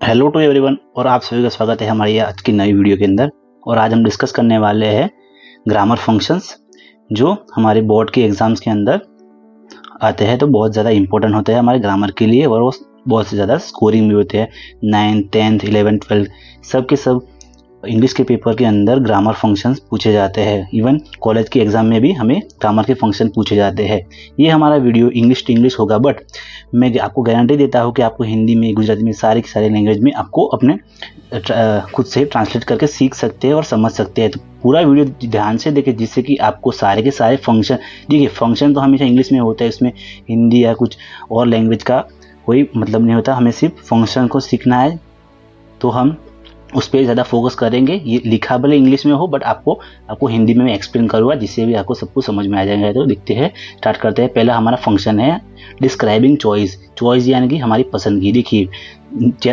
Hello to everyone और आप सभी का स्वागत है हमारी आज की नई वीडियो के अंदर। और आज हम डिस्कस करने वाले हैं ग्रामर फंक्शंस जो हमारे बोर्ड के एग्जाम्स के अंदर आते हैं, तो बहुत ज़्यादा इंपॉर्टेंट होते हैं हमारे ग्रामर के लिए और वो बहुत से ज़्यादा स्कोरिंग भी होते हैं। 9th 10th 11th 12th सब के सब इंग्लिश के पेपर के अंदर ग्रामर फंक्शंस पूछे जाते हैं। इवन कॉलेज के एग्जाम में भी हमें ग्रामर के फंक्शन पूछे जाते हैं। ये हमारा वीडियो इंग्लिश टू इंग्लिश होगा, बट मैं आपको गारंटी देता हूँ कि आपको हिंदी में, गुजराती में, सारी की सारी लैंग्वेज में आपको अपने खुद से ट्रांसलेट करके सीख सकते हैं और समझ सकते हैं। तो पूरा वीडियो ध्यान से देखिए, जिससे कि आपको सारे के सारे फंक्शन, देखिए फंक्शन तो हमेशा इंग्लिश में होता है, इसमें हिंदी या कुछ और लैंग्वेज का कोई मतलब नहीं होता। हमें सिर्फ फंक्शन को सीखना है, तो हम उस पर ज़्यादा फोकस करेंगे। ये लिखा भले इंग्लिश में हो, बट आपको हिंदी में मैं एक्सप्लेन करूँगा, जिससे भी आपको सब कुछ समझ में आ जाएगा। तो देखते हैं, स्टार्ट करते हैं। पहला हमारा फंक्शन है डिस्क्राइबिंग चॉइस। चॉइस यानी कि हमारी पसंदगी। देखिए,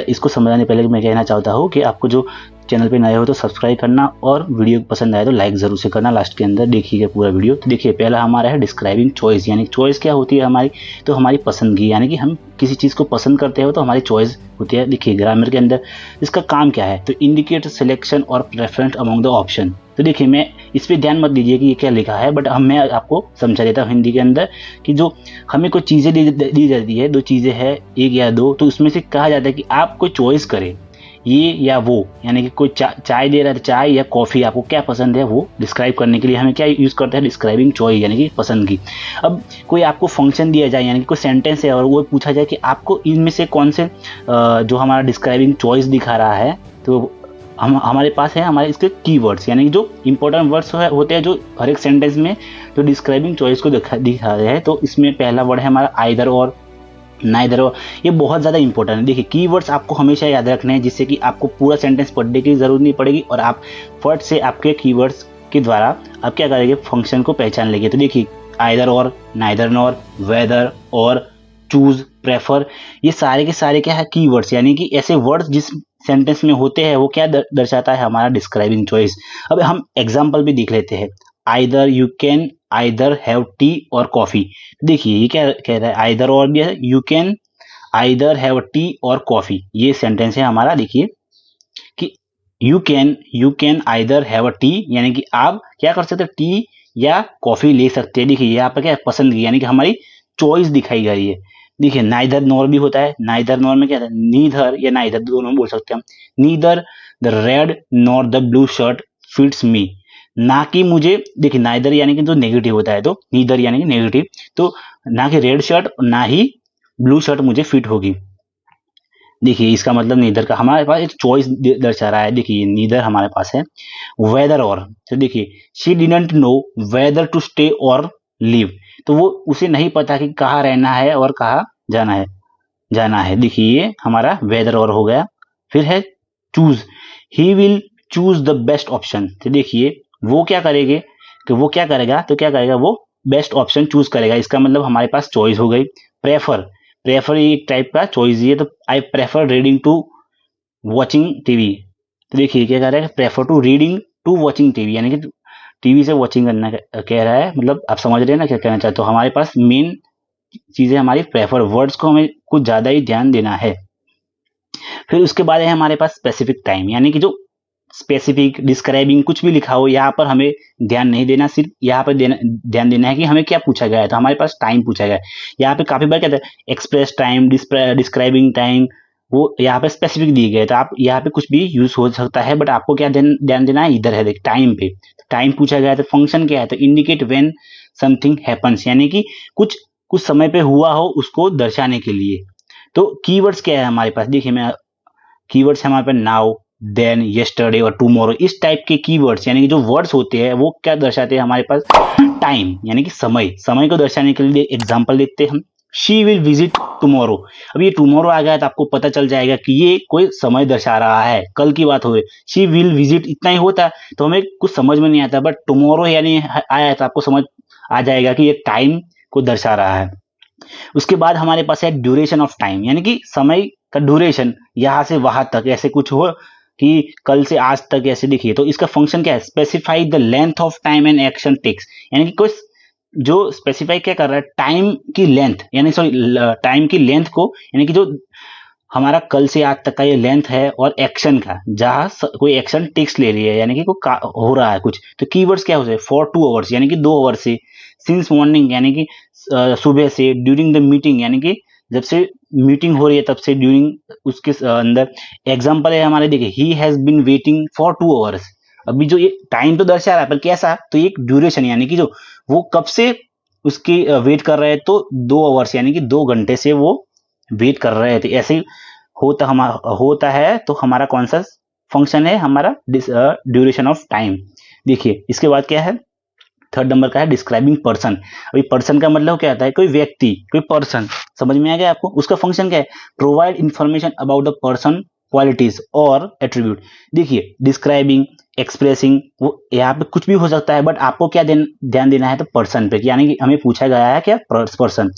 इसको समझाने पहले मैं कहना चाहता हूँ कि आपको जो चैनल पे नए हो तो सब्सक्राइब करना, और वीडियो पसंद आए तो लाइक ज़रूर से करना। लास्ट के अंदर देखिएगा पूरा वीडियो। तो देखिए, पहला हमारा है डिस्क्राइबिंग चॉइस। यानी चॉइस क्या होती है हमारी, तो हमारी पसंदगी, यानी कि हम किसी चीज़ को पसंद करते हो तो हमारी चॉइस होती है। देखिए ग्रामर के अंदर इसका काम क्या है, तो इंडिकेट सिलेक्शन और प्रेफरेंस अमंग द ऑप्शन। तो देखिए, मैं इस पर ध्यान मत दीजिए कि ये क्या लिखा है, बट मैं आपको समझा देता हूँ हिंदी के अंदर कि जो हमें कोई चीज़ें दी जाती है, दो चीज़ें हैं, एक या दो, तो उसमें से कहा जाता है कि आप कोई चॉइस करें, ये या वो। यानी कि कोई चाय दे रहा है, चाय या कॉफ़ी, आपको क्या पसंद है वो डिस्क्राइब करने के लिए हमें क्या यूज़ करते हैं, डिस्क्राइबिंग चॉइस, यानी कि पसंदगी। अब कोई आपको फंक्शन दिया जाए, यानी कि कोई सेंटेंस है और वो पूछा जाए कि आपको इनमें से कौन से जो हमारा डिस्क्राइबिंग चॉइस दिखा रहा है, तो हमारे पास है हमारे इसके कीवर्ड्स, यानी कि जो इंपॉर्टेंट वर्ड्स होते हैं जो हर एक सेंटेंस में जो डिस्क्राइबिंग चॉइस को दिखा रहे हैं। तो इसमें पहला वर्ड है हमारा आइदर और, नाइदर और। ये बहुत ज़्यादा इंपॉर्टेंट है। देखिए, कीवर्ड्स आपको हमेशा याद रखने हैं, जिससे कि आपको पूरा सेंटेंस पढ़ने की जरूरत नहीं पड़ेगी, और आप फट से आपके कीवर्ड्स के द्वारा आप क्या करेंगे, फंक्शन को पहचान लेंगे। तो देखिए, आइदर और, नाइदर नॉर, वेदर और, चूज, प्रेफर, ये सारे के सारे क्या है, कीवर्ड्स, यानी कि ऐसे वर्ड्स जिस सेंटेंस में होते हैं वो क्या दर्शाता है, हमारा डिस्क्राइबिंग चॉइस। अब हम एग्जाम्पल भी देख लेते हैं। Either you can either have T और कॉफी। देखिए ये क्या कह रहा है, आइदर और भी है, you can either have T और कॉफी, ये सेंटेंस है हमारा। देखिए कि you can either have a T, यानी कि आप क्या कर सकते हैं, टी या कॉफी ले सकते हैं। देखिए यहाँ पर क्या है, पसंद की, यानी कि हमारी चॉइस दिखाई जा रही है। देखिए नाइदर नॉर भी होता है। नाइदर नॉर में क्या है, नीदर या नाइदर दोनों बोल सकते हैं हम। Neither the red nor the blue shirt fits me, ना कि मुझे, देखिए नाइदर यानी कि जो नेगेटिव होता है, तो नीदर यानी कि नेगेटिव, तो ना कि रेड शर्ट ना ही ब्लू शर्ट मुझे फिट होगी। देखिए इसका मतलब नीदर का हमारे पास एक चॉइस दर्शा रहा है। देखिए नीदर हमारे पास है। वेदर और, तो देखिए she didn't know whether to stay और लीव, तो वो उसे नहीं पता कि कहाँ रहना है और कहाँ जाना है। देखिए ये हमारा वेदर और हो गया। फिर है choose. He will choose the best option. तो देखिए वो क्या करेंगे, कि वो क्या करेगा, तो क्या करेगा, वो बेस्ट ऑप्शन चूज करेगा। इसका मतलब हमारे पास चॉइस हो गई। प्रेफर, प्रेफर एक टाइप का चॉइस ही है। तो I prefer reading to watching TV. तो देखिए क्या कह रहा है, prefer to reading to watching TV, यानी कि टीवी से वॉचिंग करना कह रहा है। मतलब आप समझ रहे हैं ना क्या कहना चाहते हो। हमारे पास मेन चीजें हमारी प्रेफर, वर्ड्स को हमें कुछ ज्यादा ही ध्यान देना है। फिर उसके बाद है हमारे पास स्पेसिफिक टाइम, यानी कि जो स्पेसिफिक डिस्क्राइबिंग कुछ भी लिखा हो, यहाँ पर हमें ध्यान नहीं देना, सिर्फ यहाँ पर ध्यान देना है कि हमें क्या पूछा गया है। तो हमारे पास टाइम पूछा गया है। यहाँ पे काफी बार कहते हैं एक्सप्रेस टाइम, डिस्क्राइबिंग टाइम, वो यहाँ पे स्पेसिफिक दिए गए। तो आप यहाँ पे कुछ भी यूज हो सकता है, बट आपको क्या ध्यान देना है, इधर है देख टाइम पे। टाइम पूछा गया है। तो फंक्शन क्या है, तो इंडिकेट व्हेन समथिंग हैपन्स, यानी कि कुछ कुछ समय पे हुआ हो उसको दर्शाने के लिए। तो कीवर्ड्स क्या है हमारे पास, देखिए मैं कीवर्ड्स है हमारे पास नाउ, देन, यस्टरडे और टुमारो। इस टाइप के कीवर्ड्स, यानी कि जो वर्ड्स होते हैं वो क्या दर्शाते हैं हमारे पास, टाइम, यानी कि समय को दर्शाने के लिए एग्जांपल देखते हैं हम। She will visit tomorrow. अब ये टुमारो आ गया तो आपको पता चल जाएगा कि ये कोई समय दर्शा रहा है, कल की बात हो रही। शी विल विजिट इतना ही होता तो हमें कुछ समझ में नहीं आता, बट टुमारो यानी आया तो आपको समझ आ जाएगा कि ये टाइम को दर्शा रहा है। उसके बाद हमारे पास है ड्यूरेशन ऑफ टाइम, यानी कि समय का ड्यूरेशन, यहां से वहां तक ऐसे कुछ हो कि कल से आज तक ऐसे। देखिए तो इसका फंक्शन क्या है, specify the length of time and action takes, यानी कि कोई जो स्पेसिफाई क्या कर रहा है, टाइम की लेंथ, यानी सॉरी टाइम की लेंथ को, यानी कि जो हमारा कल से आज तक का ये लेंथ है और एक्शन का, जहाँ कोई एक्शन टेक्स्ट ले लिया है यानी कि कोई हो रहा है कुछ, तो कीवर्ड्स क्या होते हैं, फॉर 2 आवर्स यानी कि 2 आवर्स से, सिंस मॉर्निंग यानी कि सुबह से, ड्यूरिंग द मीटिंग यानी कि जब से मीटिंग हो रही है तब से, ड्यूरिंग उसके अंदर। एग्जाम्पल है हमारे, देखिए he has been waiting for 2 hours. अभी जो ये टाइम तो दर्शा रहा है पर कैसा, तो एक ड्यूरेशन यानी कि जो वो कब से उसकी वेट कर रहे हैं, तो 2 आवर्स यानी कि 2 घंटे से वो वेट कर रहे थे। ऐसे ही होता है तो हमारा कौन सा फंक्शन है, हमारा ड्यूरेशन ऑफ टाइम। देखिए इसके बाद क्या है, थर्ड नंबर का है डिस्क्राइबिंग पर्सन। अभी पर्सन का मतलब क्या होता है, कोई व्यक्ति, कोई पर्सन, समझ में आ गया आपको। उसका फंक्शन क्या है, provide information about the person, qualities और एट्रीब्यूट। देखिए डिस्क्राइबिंग, एक्सप्रेसिंग, वो यहाँ पे कुछ भी हो सकता है, बट आपको क्या ध्यान देना है, तो पर्सन पे, यानी कि हमें पूछा गया है क्या, पर्सन।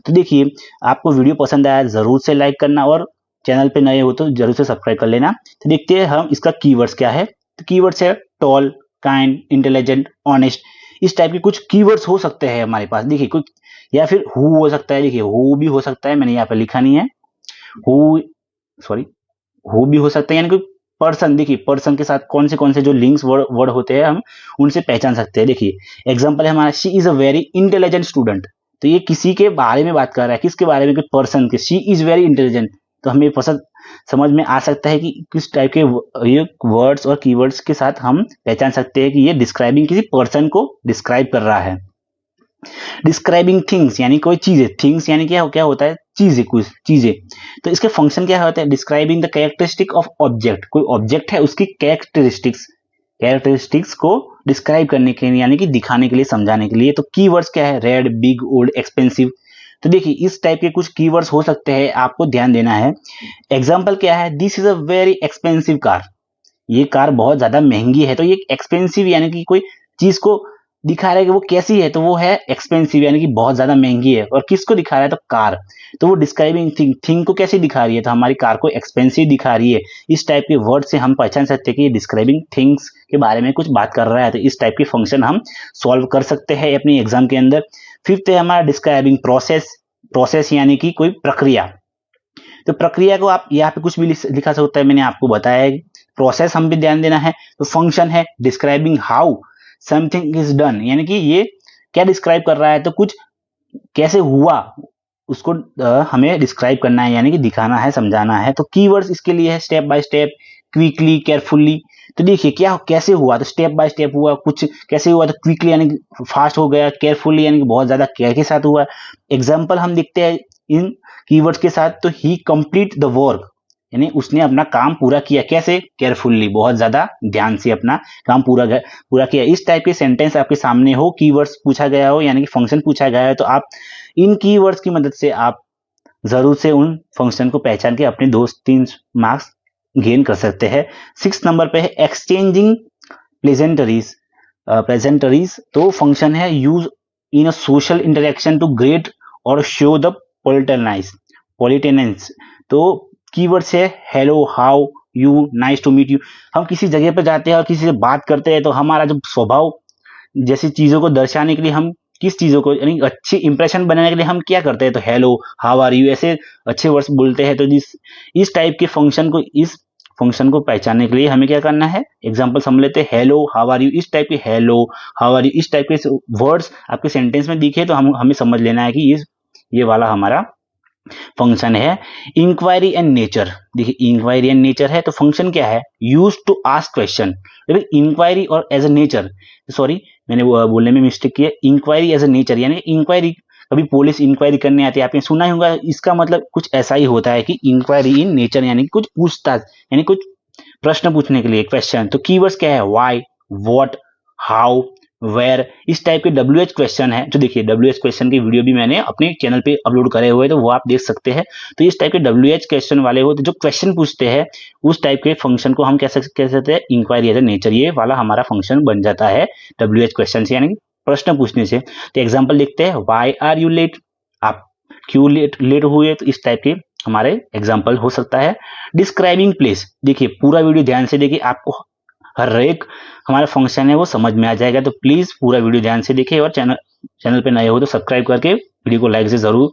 तो देखिए आपको वीडियो पसंद आया जरूर से लाइक करना, और चैनल पे नए हो तो जरूर से सब्सक्राइब कर लेना। तो देखते हैं हम इसका कीवर्ड्स क्या है। तो कीवर्ड्स है टॉल, काइंड, इंटेलिजेंट, ऑनेस्ट। इस टाइप के कुछ कीवर्ड्स हो सकते हैं हमारे पास। देखिए कुछ, या फिर हु हो सकता है, देखिए हु भी हो सकता है, मैंने यहाँ पे लिखा नहीं है, हु, सॉरी, हु भी हो सकता है, यानी कि पर्सन। देखिए पर्सन के साथ कौन से जो लिंक्स वर्ड होते हैं हम उनसे पहचान सकते हैं। देखिए एग्जांपल है हमारा, she is a very intelligent student. तो ये किसी के बारे में बात कर रहा है, किसके बारे में, पर्सन के, शी इज वेरी इंटेलिजेंट। तो हमें पसंद समझ में आ सकता है कि किस टाइप के ये वर्ड्स और कीवर्ड्स के साथ हम पहचान सकते हैं कि ये डिस्क्राइबिंग किसी पर्सन को डिस्क्राइब कर रहा है। डिस्क्राइबिंग थिंग्स यानी कोई चीजें, थिंग्स यानी क्या क्या होता है, चीजें, कुछ चीजें। तो इसके फंक्शन क्या होता है, describing the characteristic of object. कोई ऑब्जेक्ट है उसकी कैरेक्टरिस्टिक्स को डिस्क्राइब करने के लिए, यानी कि दिखाने के लिए, समझाने के लिए। तो कीवर्ड्स क्या है, रेड, बिग, ओल्ड, एक्सपेंसिव। तो देखिए इस टाइप के कुछ कीवर्ड्स हो सकते हैं, आपको ध्यान देना है। एग्जाम्पल क्या है, this is a very expensive car. ये कार बहुत ज्यादा महंगी है। तो ये एक्सपेंसिव यानी कि कोई चीज को दिखा रहा है कि वो कैसी है, तो वो है एक्सपेंसिव यानी कि बहुत ज्यादा महंगी है। और किसको दिखा रहा है, तो कार। तो वो डिस्क्राइबिंग थिंग को कैसे दिखा रही है, तो हमारी कार को एक्सपेंसिव दिखा रही है। इस टाइप के वर्ड से हम पहचान सकते हैं कि ये डिस्क्राइबिंग थिंग्स के बारे में कुछ बात कर रहा है। तो इस टाइप के फंक्शन हम सॉल्व कर सकते हैं अपनी एग्जाम के अंदर। फिफ्थ है हमारा डिस्क्राइबिंग प्रोसेस। प्रोसेस यानी कि कोई प्रक्रिया। तो प्रक्रिया को आप यहाँ पे कुछ भी लिखा सकता है, मैंने आपको बताया है। प्रोसेस हम भी ध्यान देना है। तो फंक्शन है describing how something is done, यानी कि ये क्या डिस्क्राइब कर रहा है, तो कुछ कैसे हुआ उसको हमें डिस्क्राइब करना है, यानी कि दिखाना है, समझाना है। तो कीवर्ड्स इसके लिए है step by step, quickly, carefully. तो देखिए क्या कैसे हुआ, तो स्टेप बाय स्टेप हुआ कुछ, कैसे हुआ, तो क्विकली यानी कि फास्ट हो गया, केयरफुली यानी कि बहुत ज्यादा केयर के साथ हुआ। एग्जाम्पल हम देखते हैं इन कीवर्ड्स के साथ, तो ही कंप्लीट द वर्क, यानी उसने अपना काम पूरा किया, कैसे, केयरफुल्ली, बहुत ज्यादा ध्यान से अपना काम पूरा किया। इस टाइप के सेंटेंस आपके सामने हो, कीवर्ड्स पूछा गया हो, यानी कि फंक्शन पूछा गया है, तो आप इन कीवर्ड्स की मदद से आप जरूर से उन फंक्शन को पहचान के अपने 2-3 मार्क्स गेन कर सकते हैं। 6 नंबर पे है एक्सचेंजिंग प्लेजेंटरीज। तो फंक्शन है use in a social interaction to greet और शो द पॉलिटेनेंस। तो कीवर्ड्स है hello, how, you, nice to meet you. हम किसी जगह पर जाते हैं और किसी से बात करते हैं, तो हमारा जो स्वभाव जैसी चीजों को दर्शाने के लिए हम किस चीजों को, यानी अच्छी इंप्रेशन बनाने के लिए हम क्या करते हैं, तो हेलो, हाउ आर यू, ऐसे अच्छे वर्ड्स बोलते हैं। तो इस टाइप के फंक्शन को, इस फंक्शन को पहचानने के लिए हमें क्या करना है, एग्जांपल समझ लेते हैं। हेलो, हाउ आर यू, इस टाइप के हेलो, हाउ आर यू, इस टाइप के वर्ड्स आपके सेंटेंस में दिखे, तो हमें समझ लेना है कि ये वाला हमारा फंक्शन है। Inquiry and nature. देखिए इंक्वायरी एंड नेचर है, तो फंक्शन क्या है, use to ask question. Inquiry और एज ए नेचर, सॉरी मैंने बोलने में मिस्टेक किया, इंक्वायरी एज ए नेचर, यानी इंक्वायरी, कभी पुलिस इंक्वायरी करने आती है, आपने सुना ही होगा, इसका मतलब कुछ ऐसा ही होता है कि इंक्वायरी इन नेचर, यानी कुछ पूछताछ, यानी कुछ प्रश्न पूछने के लिए, क्वेश्चन। तो कीवर्ड्स क्या है, व्हाई, व्हाट, हाउ, वेयर, इस टाइप के WH क्वेश्चन है। तो देखिए WH क्वेश्चन की वीडियो भी मैंने अपने चैनल पे अपलोड करे हुए हैं, तो वो आप देख सकते हैं। तो इस टाइप के WH क्वेश्चन वाले हो, तो जो क्वेश्चन पूछते हैं उस टाइप के फंक्शन को हम कह सकते हैं इंक्वायरी एज ए नेचर। ये वाला हमारा फंक्शन बन जाता है WH क्वेश्चन से, यानी प्रश्न पूछने से। तो एग्जाम्पल देखते हैं, वाई आर यू लेट, आप क्यों लेट हुए, तो इस टाइप के हमारे एग्जाम्पल हो सकता है। डिस्क्राइबिंग प्लेस, देखिए पूरा वीडियो ध्यान से देखिए, आपको हर एक हमारा फंक्शन है वो समझ में आ जाएगा। तो प्लीज पूरा वीडियो ध्यान से देखिए, और चैनल पे नए हो तो सब्सक्राइब करके वीडियो को लाइक से जरूर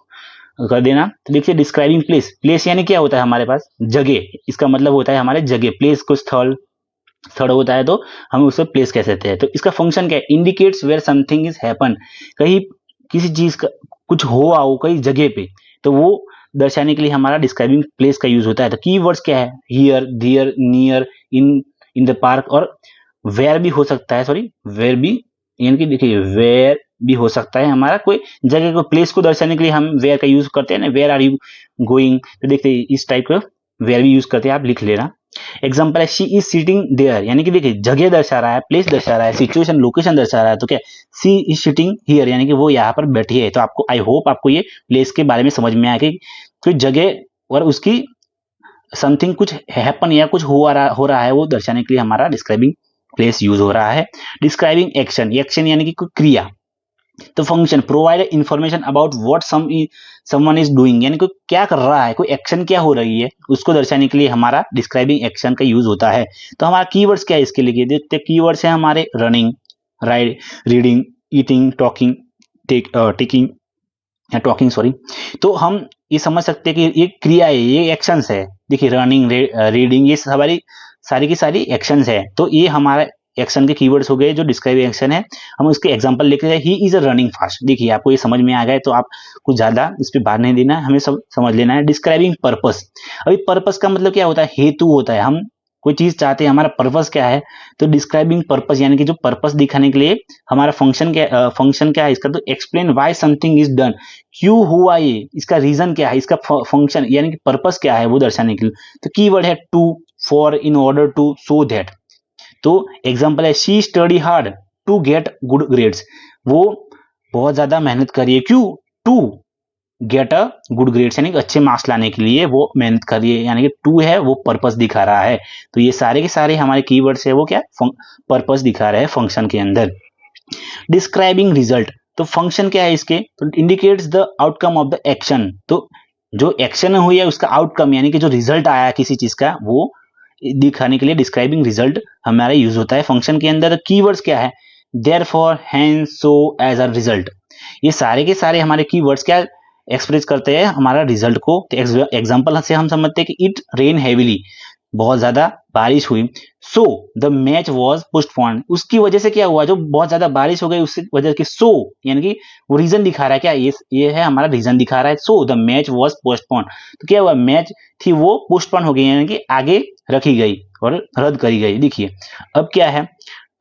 कर देना। तो देखिए डिस्क्राइबिंग प्लेस, प्लेस यानी क्या होता है हमारे पास जगह, इसका मतलब होता है हमारे जगह, प्लेस कुछ स्थल स्थल होता है तो हम उसे प्लेस कह सकते हैं। तो इसका फंक्शन क्या है, indicates where something is happen, कहीं किसी चीज का कुछ हो आओ कहीं जगह पे, तो वो दर्शाने के लिए हमारा डिस्क्राइबिंग प्लेस का यूज होता है। तो कीवर्ड्स क्या है, here, there, near, in, in the park, और वेयर भी हो सकता है, सॉरी वेयर भी, यानी कि देखिए वेयर भी हो सकता है, हमारा कोई जगह को प्लेस को दर्शाने के लिए हम वेयर का यूज करते हैं ना, वेयर आर यू गोइंग, तो देखते इस टाइप का वेयर भी यूज करते हैं, आप लिख लेना। एग्जाम्पल है शी इज सिटिंग देयर, यानी कि देखिए जगह दर्शा रहा है, प्लेस दर्शा रहा है, सिचुएशन लोकेशन दर्शा रहा है, तो क्या शी इज सिटिंग हियर, यानी कि वो यहाँ पर बैठी है। तो आपको आई होप आपको ये प्लेस के बारे में समझ में आया कि कोई जगह और उसकी समथिंग कुछ हैपन या कुछ हो रहा है वो दर्शाने के लिए हमारा डिस्क्राइबिंग प्लेस यूज हो रहा है। डिस्क्राइबिंग एक्शन, एक्शन यानी कि कोई क्रिया। तो function provide information about what someone is doing, यानी कोई क्या कर रहा है, कोई एक्शन क्या हो रही है उसको दर्शाने के लिए हमारा डिस्क्राइबिंग एक्शन का यूज होता है। तो हमारा कीवर्ड्स क्या है इसके लिए, देखते कीवर्ड्स है हमारे running, ride, reading, eating, talking, taking या टॉकिंग सॉरी। तो हम ये समझ सकते हैं कि ये क्रिया है, ये एक्शंस है। देखिए रनिंग, रीडिंग, ये सारी की सारी एक्शंस है। तो ये हमारा एक्शन के कीवर्ड्स हो गए जो डिस्क्राइब एक्शन है। हम उसके एग्जांपल लेके जाए, he is a running fast. देखिए आपको ये समझ में आ गया तो आप कुछ ज्यादा इस पे बात नहीं देना है, हमें सब समझ लेना है। डिस्क्राइबिंग पर्पस, अभी पर्पस का मतलब क्या होता है, हेतु होता है, हम कोई चीज चाहते हैं, हमारा पर्पस क्या है। तो डिस्क्राइबिंग पर्पस यानी कि जो पर्पस दिखाने के लिए हमारा फंक्शन क्या है इसका, तो explain why something is done, क्यों हुआ ये, इसका रीजन क्या है, इसका फंक्शन यानी कि पर्पस क्या है वो दर्शाने के लिए। तो कीवर्ड है to, for, in order to, so that. तो एग्जांपल है she study hard to get good grades, वो बहुत ज्यादा मेहनत कर रही है, क्यों, to get a good grades, यानी कि अच्छे मार्क्स लाने के लिए वो मेहनत कर रही है, यानी कि टू है वो पर्पस दिखा रहा है। तो ये सारे के सारे हमारे कीवर्ड्स है वो क्या पर्पस दिखा रहे हैं फंक्शन के अंदर। डिस्क्राइबिंग रिजल्ट, तो फंक्शन क्या है इसके, तो indicates the outcome of the action, तो जो एक्शन हुई है उसका आउटकम यानी कि जो रिजल्ट आया किसी चीज का वो दिखाने के लिए डिस्क्राइबिंग रिजल्ट हमारा यूज होता है फंक्शन के अंदर। कीवर्ड्स क्या है, therefore, hence, so, as a result, ये सारे के सारे हमारे कीवर्ड्स क्या एक्सप्रेस करते हैं हमारा रिजल्ट को। एग्जांपल से हम समझते हैं कि इट रेन हेवीली, बहुत ज्यादा बारिश हुई। So the match was postponed, उसकी वजह से क्या हुआ, जो बहुत ज्यादा बारिश हो गई उसकी वजह से, सो यानी कि वो रीजन दिखा रहा है, क्या ये है हमारा रीजन दिखा रहा है। So the match was postponed, तो क्या हुआ, मैच थी वो पोस्टपोन हो गई, यानी कि आगे रखी गई और रद्द करी गई। देखिए अब क्या है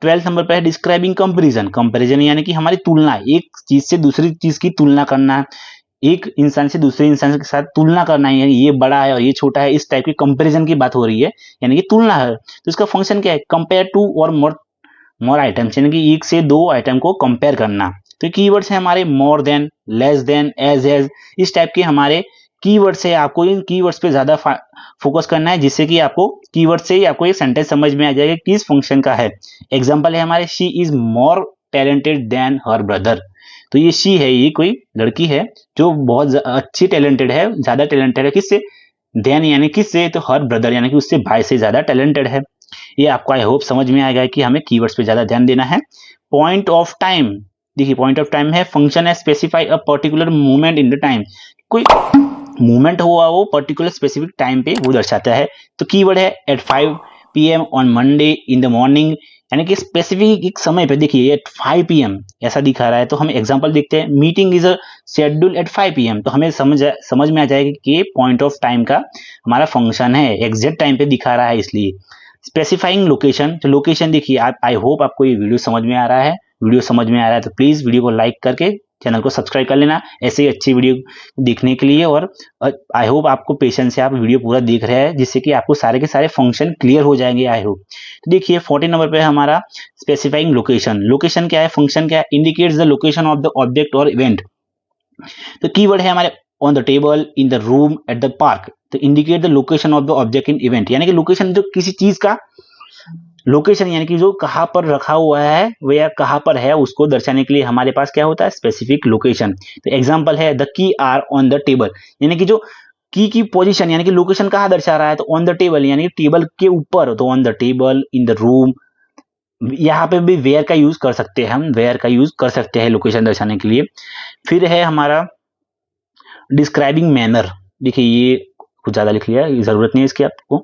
12 नंबर पे है डिस्क्राइबिंग कंपैरिजन, कंपैरिजन यानी कि हमारी तुलना, एक चीज से दूसरी चीज की तुलना करना, एक इंसान से दूसरे इंसान के साथ तुलना करना है, यानी ये बड़ा है और ये छोटा है, इस टाइप की कंपैरिजन की बात हो रही है, यानी कि तुलना है। तो इसका फंक्शन क्या है, कंपेयर टू और मोर आइटम्स, यानी कि एक से दो आइटम को कंपेयर करना। तो कीवर्ड्स है हमारे more than, less than, as, इस टाइप के हमारे कीवर्ड्स है। आपको इन कीवर्ड्स पे ज्यादा फोकस करना है, जिससे कि आपको कीवर्ड से ही आपको एक सेंटेंस समझ में आ जाएगा किस फंक्शन का है। एग्जांपल है हमारे she is more talented than her brother, तो ये शी है, ये कोई लड़की है जो बहुत अच्छी टैलेंटेड है, ज्यादा टैलेंटेड है, किससे, देन यानी किससे, तो हर ब्रदर यानी कि उससे भाई से ज्यादा टैलेंटेड है। ये आपको आई होप समझ में आएगा कि हमें कीवर्ड्स पे ज्यादा ध्यान देना है। पॉइंट ऑफ टाइम, देखिए पॉइंट ऑफ टाइम है फंक्शन है specify a particular moment in the time, कोई मूवमेंट हुआ वो पर्टिकुलर स्पेसिफिक टाइम पे वो दर्शाता है। तो कीवर्ड है at 5 PM on Monday in the morning, यानी कि स्पेसिफिक एक समय पे, देखिए एट 5 PM ऐसा दिखा रहा है। तो हम एग्जांपल देखते हैं, meeting is a schedule at 5 PM, तो हमें समझ में आ जाएगा कि पॉइंट ऑफ टाइम का हमारा फंक्शन है, एग्जैक्ट टाइम पे दिखा रहा है इसलिए। स्पेसिफाइंग लोकेशन, तो लोकेशन देखिए आप, आई होप आपको ये वीडियो समझ में आ रहा है। वीडियो समझ में आ रहा है तो प्लीज वीडियो को लाइक करके चैनल को सब्सक्राइब कर लेना ऐसे ही अच्छी वीडियो देखने के लिए। और आई होप आपको पेशेंस से आप वीडियो पूरा देख रहे हैं, जिससे कि आपको सारे के सारे फंक्शन क्लियर हो जाएंगे आई होप। तो देखिए 14 नंबर पे हमारा स्पेसिफाइंग लोकेशन, लोकेशन क्या है, फंक्शन क्या है, indicates the location of the object और इवेंट। तो कीवर्ड है हमारे on the table, in the room, at the park, तो indicate the location of the object in event, यानी कि लोकेशन जो किसी चीज का लोकेशन, यानी कि जो कहाँ पर रखा हुआ है वो या कहाँ पर है उसको दर्शाने के लिए हमारे पास क्या होता है, स्पेसिफिक लोकेशन। तो एग्जांपल है the key are on the table, यानी कि जो की पोजीशन यानी कि लोकेशन कहाँ दर्शा रहा है, तो ऑन द टेबल यानी कि टेबल के ऊपर, तो on the table, in the room, यहाँ पे भी वेयर का यूज कर सकते हैं, हम वेयर का यूज कर सकते हैं लोकेशन दर्शाने के लिए। फिर है हमारा डिस्क्राइबिंग मैनर, देखिए ये कुछ ज्यादा लिख लिया, जरूरत नहीं है इसकी आपको।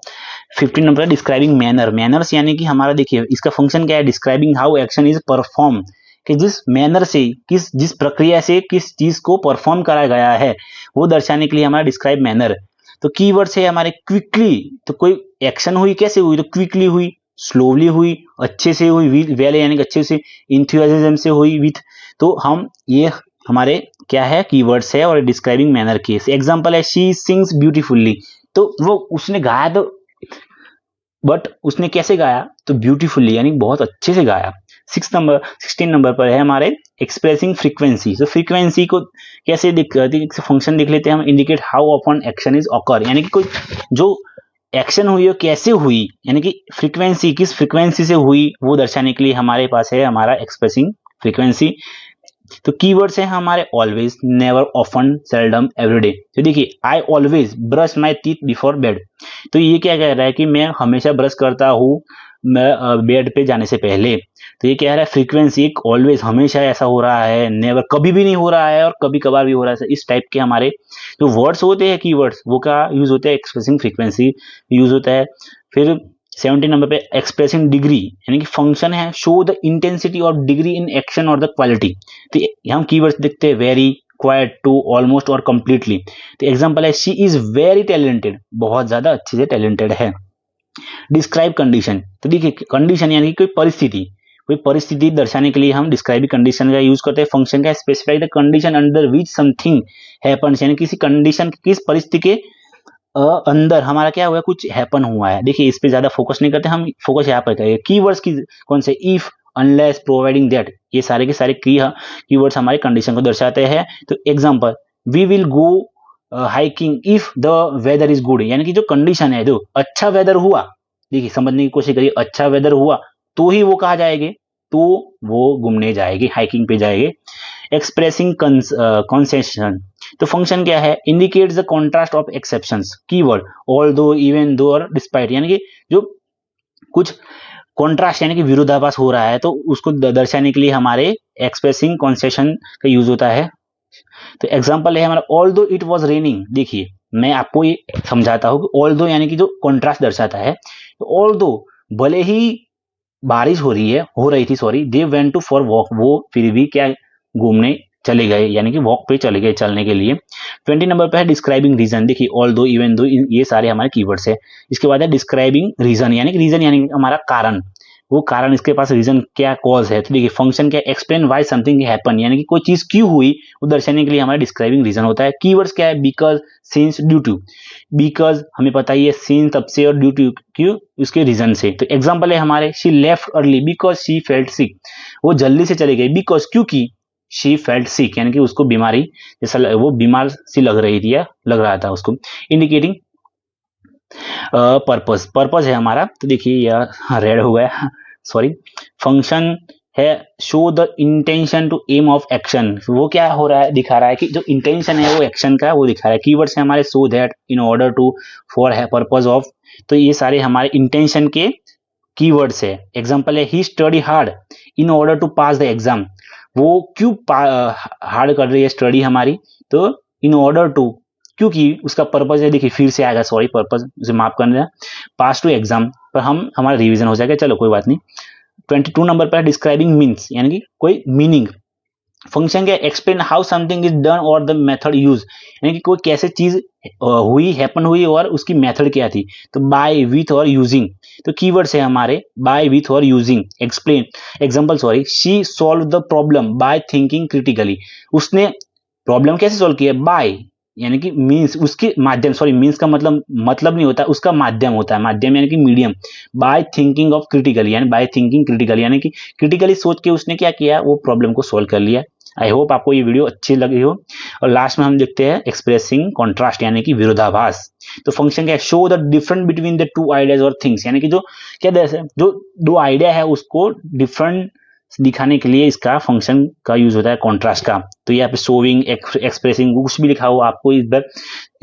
15 नंबर है डिस्क्राइबिंग मैनर। मैनर्स यानी कि हमारा देखिए इसका फंक्शन क्या है, describing how action is perform, कि जिस मैनर से, जिस प्रक्रिया से किस चीज को परफॉर्म करा गया है वो दर्शाने के लिए हमारा डिस्क्राइब मैनर। तो कीवर्ड्स है हमारे क्विकली, तो कोई एक्शन हुई कैसे हुई, तो क्विकली हुई, स्लोली हुई, अच्छे से हुई, वेल यानी कि अच्छे से, इंथुजियाज्म से हुई, विथ। तो हम ये हमारे क्या है कीवर्ड्स है और डिस्क्राइबिंग मैनर की। एग्जांपल है शी सिंग्स ब्यूटीफुल्ली, तो वो उसने गाया तो, बट उसने कैसे गाया, तो ब्यूटीफुल्ली यानी बहुत अच्छे से गाया। 16 नंबर पर है हमारे एक्सप्रेसिंग फ्रीक्वेंसी। तो फ्रीक्वेंसी को कैसे फंक्शन देख लेते हैं हम, indicate how often action is occur, यानी कि कोई जो एक्शन हुई हो कैसे हुई, यानी कि फ्रीक्वेंसी किस फ्रीक्वेंसी से हुई वो दर्शाने के लिए हमारे पास है हमारा एक्सप्रेसिंग फ्रीक्वेंसी। तो कीवर्ड्स हैं हमारे always, never, often, seldom, everyday. तो देखिए I always brush my teeth before bed, तो ये क्या कह रहा है कि मैं हमेशा ब्रश करता हूँ मैं बेड पे जाने से पहले। तो ये कह रहा है फ्रीक्वेंसी, ऑलवेज हमेशा ऐसा हो रहा है, नेवर कभी भी नहीं हो रहा है, और कभी कभार भी हो रहा है। इस टाइप के हमारे जो वर्ड्स होते हैं कीवर्ड्स वो का यूज होता है, एक्सप्रेसिंग फ्रीक्वेंसी यूज होता है। फिर 17 नंबर पे एक्सप्रेसिंग डिग्री, यानी कि फंक्शन है show the intensity of degree in action और द क्वालिटी। तो हम कीवर्ड्स देखते हैं वेरी, क्वाइट, टू, ऑलमोस्ट और कंप्लीटली। तो एग्जांपल है शी इज वेरी टैलेंटेड, बहुत ज्यादा अच्छे से टैलेंटेड है। डिस्क्राइब कंडीशन, तो देखिए कंडीशन यानी कि कोई परिस्थिति दर्शाने के लिए हम डिस्क्राइब कंडीशन का यूज करते हैं। फंक्शन का specify the condition under which something happens, यानी किसी कंडीशन किस परिस्थिति के अंदर हमारा क्या हुआ, कुछ हैपन हुआ है। देखिए इस पे ज्यादा फोकस नहीं करते हम, फोकस यहाँ पर करेंगे कीवर्ड्स की, कौन से, इफ, अनलेस, प्रोवाइडिंग दैट, ये सारे के सारे कीवर्ड्स हमारे कंडीशन को दर्शाते हैं। तो example we will go hiking if the weather is good, यानी कि जो कंडीशन है, जो अच्छा वेदर हुआ, देखिए समझने की कोशिश करिए, अच्छा वेदर हुआ तो ही वो कहा जाएंगे, तो वो घूमने जाएगी, हाइकिंग पे जाएंगे। एक्सप्रेसिंग कंसेशन, तो फंक्शन क्या है, indicates the contrast of exceptions, keyword all दो, इवन दो और डिस्पाइट, यानी कि जो कुछ कॉन्ट्रास्ट यानी कि विरोधाभास हो रहा है तो उसको दर्शाने के लिए हमारे एक्सप्रेसिंग कंसेशन का यूज होता है। तो एग्जांपल है हमारा ऑल दो इट वॉज रेनिंग, देखिए मैं आपको ये समझाता हूँ कि ऑल दो यानी कि जो कॉन्ट्रास्ट दर्शाता है, तो ऑल दो भले ही बारिश हो रही थी sorry, they went to for walk, वो फिर भी क्या घूमने चले गए, यानी कि वॉक पे चले गए, चलने के लिए। 20 नंबर पे है डिस्क्राइबिंग रीजन, देखिए ऑल दो, इवन दो, ये सारे हमारे कीवर्ड्स है। इसके बाद है डिस्क्राइबिंग रीजन, यानी कि रीजन यानी कि हमारा कारण, वो कारण इसके पास रीजन क्या कॉज है। तो देखिए फंक्शन क्या, एक्सप्लेन वाई समथिंग हैपन, यानी कि कोई चीज क्यों हुई वो दर्शाने के लिए हमारा डिस्क्राइबिंग रीजन होता है। कीवर्ड्स क्या है, because, since, due to. Because हमें पता ही है, सिंस तब से, और ड्यू टू क्यों, उसके रीजन से। तो एग्जांपल है हमारे she left early because she felt sick, वो जल्दी से चली गई, बिकॉज क्योंकि शी फेल्ट सिक, यानी कि उसको बीमारी जैसा वो बीमार सी लग रही थी या लग रहा था उसको। इंडिकेटिंग पर्पस है हमारा, तो देखिए यह रेड हो गया सॉरी। फंक्शन है show the intention to aim of action, वो क्या हो रहा है, दिखा रहा है कि जो इंटेंशन है वो एक्शन का वो दिखा रहा है। कीवर्ड्स है हमारे so that, in order to, for, है, पर्पस ऑफ। तो ये सारे हमारे इंटेंशन के कीवर्ड्स है। एग्जांपल है he study hard in order to pass the exam, वो क्यों हार्ड कर रही है स्टडी हमारी, तो इन ऑर्डर टू, क्योंकि उसका पर्पज है, देखिए फिर से आएगा सॉरी, पर्पज उसे माफ करना, पास टू एग्जाम पर हम हमारा रिवीजन हो जाएगा, चलो कोई बात नहीं। 22 नंबर पर डिस्क्राइबिंग मीन्स, यानी कि कोई मीनिंग। फंक्शन क्या, explain how something is done और द मेथड यूज, यानी कि कोई कैसे चीज हुई, हैपन हुई और उसकी मेथड क्या थी। तो बाय, विथ और यूजिंग, तो कीवर्ड्स है हमारे बाय, विथ और using. Explain, example sorry, she solve the problem by thinking critically, उसने प्रॉब्लम कैसे सॉल्व किया, बाय यानी कि मीन्स, उसके माध्यम, सॉरी मीन्स का मतलब नहीं होता, उसका माध्यम होता है, माध्यम यानी कि medium. By thinking of critically, यानी बाय थिंकिंग क्रिटिकली, यानी कि क्रिटिकली सोच के उसने क्या किया, वो प्रॉब्लम को सोल्व कर लिया। आई होप आपको ये वीडियो अच्छी लगी हो। और लास्ट में हम देखते हैं एक्सप्रेसिंग कॉन्ट्रास्ट, यानी कि विरोधाभास। तो फंक्शन क्या है, show the difference between the two ideas और थिंग्स, यानी कि जो क्या जो दो आइडिया है उसको डिफरेंट दिखाने के लिए इसका फंक्शन का यूज होता है कॉन्ट्रास्ट का। तो यहाँ पे शोविंग, एक्सप्रेसिंग, कुछ भी लिखा हो आपको इधर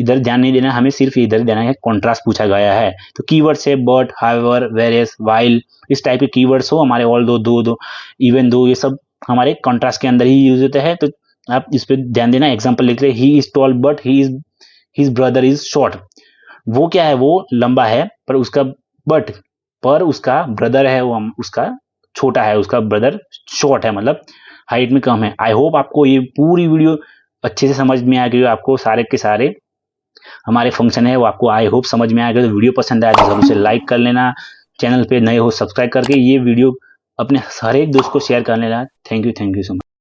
इधर ध्यान नहीं देना, हमें सिर्फ इधर देना है, कॉन्ट्रास्ट पूछा गया है। तो कीवर्ड्स है बट, हाउएवर, वेरियस, व्हाइल, इस टाइप के कीवर्ड्स हो हमारे, ऑल दो, दो, इवन दो, ये सब हमारे कॉन्ट्रास्ट के अंदर ही यूज होते हैं। तो आप इस पे ध्यान देना। एग्जाम्पल लिख रहे he is tall but his brother is short. वो क्या है, वो लंबा है पर उसका ब्रदर है वो उसका छोटा है, उसका ब्रदर शॉर्ट है, मतलब हाइट में कम है। आई होप आपको ये पूरी वीडियो अच्छे से समझ में आ गई, आपको सारे के सारे हमारे फंक्शन है वो आपको आई होप समझ में आ गए। तो वीडियो पसंद आया तो जरूर से लाइक कर लेना, चैनल पे नए हो सब्सक्राइब करके ये वीडियो अपने हर एक दोस्त को शेयर कर लेना। Thank you so much.